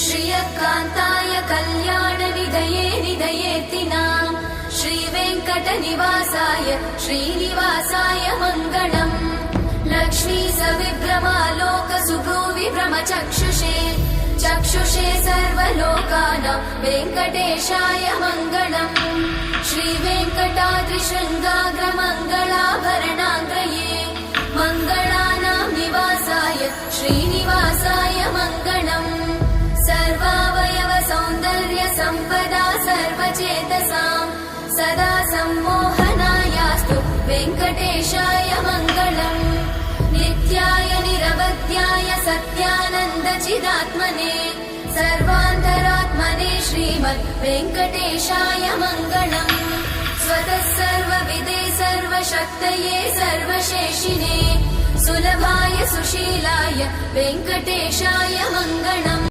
श्रियकान्ताय कल्याणनिधये निधयेतिनाम् श्रीवेङ्कटनिवासाय श्रीनिवासाय मङ्गलम् लक्ष्मी सविभ्रमालोकसुभ्रूविभ्रमचक्षुषे चक्षुषे सर्वलोकानां वेङ्कटेशाय मङ्गलम् श्रीवेङ्कटाद्रिशृङ्गाग्रमङ्गलाभरणाङ्ग्रये मङ्गलानां निवासाय श्रीनिवासाय मङ्गलम् सर्वावयव सौन्दर्य सम्पदा सर्वचेतसां सदा सम्मोहनायास्तु वेङ्कटेशाय मङ्गलम् नित्याय निरवध्याय सत्यानन्दचिदात्मने सर्वान्तरात्मने श्रीमद् वेङ्कटेशाय मङ्गलम् स्वतः सर्वविदे सर्वशक्तये सर्वशेषिने सुलभाय सुशीलाय वेङ्कटेशाय मङ्गलम्।